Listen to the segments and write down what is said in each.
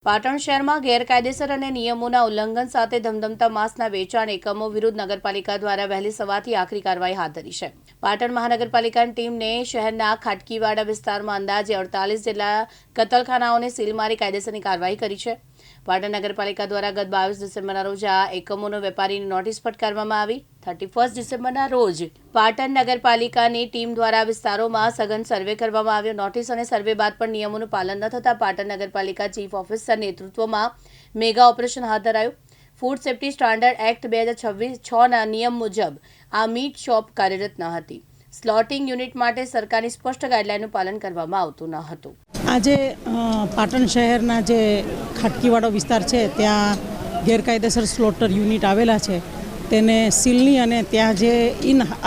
પાટણ શહેરમાં ગેરકાયદેસર અને નિયમોના ઉલ્લંઘન સાથે ધમધમતા માંસના વેચાણ એકમો વિરુદ્ધ નગરપાલિકા દ્વારા વહેલી સવારથી આખરી કાર્યવાહી હાથ ધરી છે। પાટણ મહાનગરપાલિકાની ટીમને શહેરના ખાટકીવાડા વિસ્તારમાં અંદાજે 48 જેટલા કતલખાનાઓને સીલ મારી કાયદેસરની કાર્યવાહી કરી છે। પાટણ નગરપાલિકા દ્વારા ગત 22 ડિસેમ્બરના રોજ આ એકમોનો વેપારીની નોટિસ ફટકારવામાં આવી। 31 ડિસેમ્બરના રોજ પાટણ નગરપાલિકાની ટીમ દ્વારા વિસ્તારોમાં સઘન સર્વે કરવામાં આવ્યો। નોટિસ અને સર્વે બાદ પણ નિયમોનું પાલન ન થતા પાટણ નગરપાલિકા ચીફ ઓફિસર નેતૃત્વમાં મેગા ઓપરેશન હાથ ધરાયું। ફૂડ સેફ્ટી સ્ટાન્ડર્ડ એક્ટ 2026ના નિયમ મુજબ આ મીટ શોપ કાર્યરત ન હતી। સ્લોટિંગ યુનિટ માટે સરકારની સ્પષ્ટ ગાઈડલાઈનનું પાલન કરવામાં આવતું ન હતું। આજે પાટણ શહેરના જે ખાટકીવાડો વિસ્તાર છે ત્યાં ગેરકાયદેસર સ્લોટર યુનિટ આવેલા છે તેને સીલની અને ત્યાં જે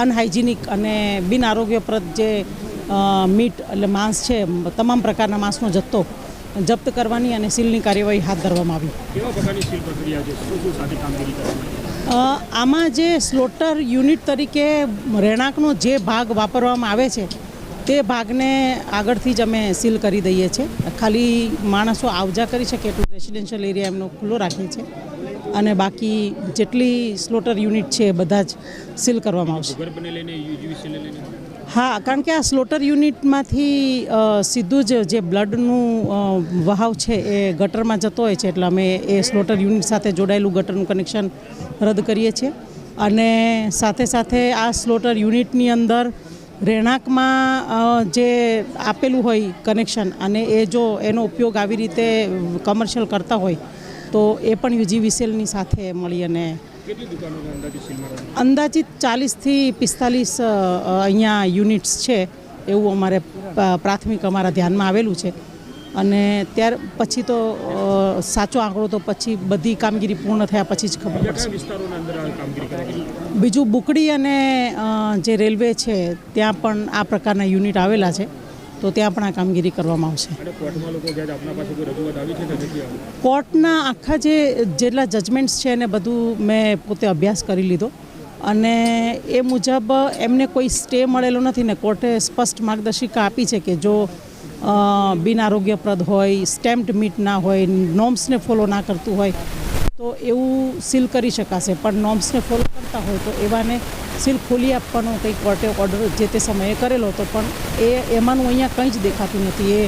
અનહાઇજેનિક અને બિન આરોગ્યપ્રદ જે મીટ એટલે માંસ છે તમામ પ્રકારના માંસનો જથ્થો જપ્ત કરવાની અને સીલની કાર્યવાહી હાથ ધરવામાં આવી। કેવા પ્રકારની સીલ પ્રક્રિયા છે, શું સાથે કામગીરી કરવામાં આવી? આમાં જે સ્લોટર યુનિટ તરીકે રહેણાંકનો જે ભાગ વાપરવામાં આવે છે તે ભાગને આગળથી જ અમે સીલ કરી દઈએ છીએ। ખાલી માણસો આવજા કરી શકે એટલું રેસિડેન્શિયલ એરિયા એમનો ખુલ્લો રાખીએ છીએ અને બાકી જેટલી સ્લોટર યુનિટ છે બધા જ સીલ કરવામાં આવશે। હા, કારણ કે આ સ્લોટર યુનિટમાંથી સીધું જ જે બ્લડનું વહાવ છે એ ગટરમાં જતો હોય છે એટલે અમે એ સ્લોટર યુનિટ સાથે જોડાયેલું ગટરનું કનેક્શન રદ કરીએ છીએ અને સાથે સાથે આ સ્લોટર યુનિટની અંદર રહેણાંકમાં જે આપેલું હોય કનેક્શન અને એ જો એનો ઉપયોગ આવી રીતે કમર્શિયલ કરતા હોય તો એ પણ યુજીવીસીએલની સાથે મળી અને અંદાજિત 40થી 45 અહીંયા યુનિટ્સ છે એવું અમારે પ્રાથમિક અમારા ધ્યાનમાં આવેલું છે અને ત્યાર પછી તો સાચો આંકડો તો પછી બધી કામગીરી પૂર્ણ થયા પછી જ ખબર પડશે। બીજું બુકડી અને જે રેલવે છે ત્યાં પણ આ પ્રકારના યુનિટ આવેલા છે તો ત્યાં પણ આ કામગીરી કરવામાં આવશે। કોર્ટના આખા જેટલા જજમેન્ટ્સ છે એને બધું મેં પોતે અભ્યાસ કરી લીધો અને એ મુજબ એમને કોઈ સ્ટે મળેલો નથી ને કોર્ટે સ્પષ્ટ માર્ગદર્શિકા આપી છે કે જો બિન આરોગ્યપ્રદ હોય, સ્ટેમ્પ્ડ મીટ ના હોય, નોર્મ્સને ફોલો ના કરતું હોય તો એવું સીલ કરી શકાશે, પણ નોર્મ્સને ફોલો કરતા હોય તો એવાને સીલ ખોલી આપવાનો કંઈક કોર્ટે ઓર્ડર જે તે સમયે કરેલો હતો પણ એમાંનું અહીંયા કંઈ જ દેખાતું નથી। એ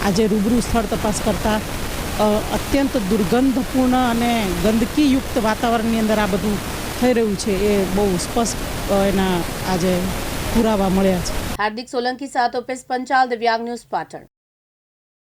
આજે રૂબરૂ સ્થળ તપાસ કરતાં અત્યંત દુર્ગંધપૂર્ણ અને ગંદકીયુક્ત વાતાવરણની અંદર આ બધું થઈ રહ્યું છે એ બહુ સ્પષ્ટ એના આજે પુરાવા મળ્યા છે। હાર્દિક સોલંકી સાથે ઓપેશ પંચાલ, દિવ્યાંગ ન્યૂઝ પાટણ।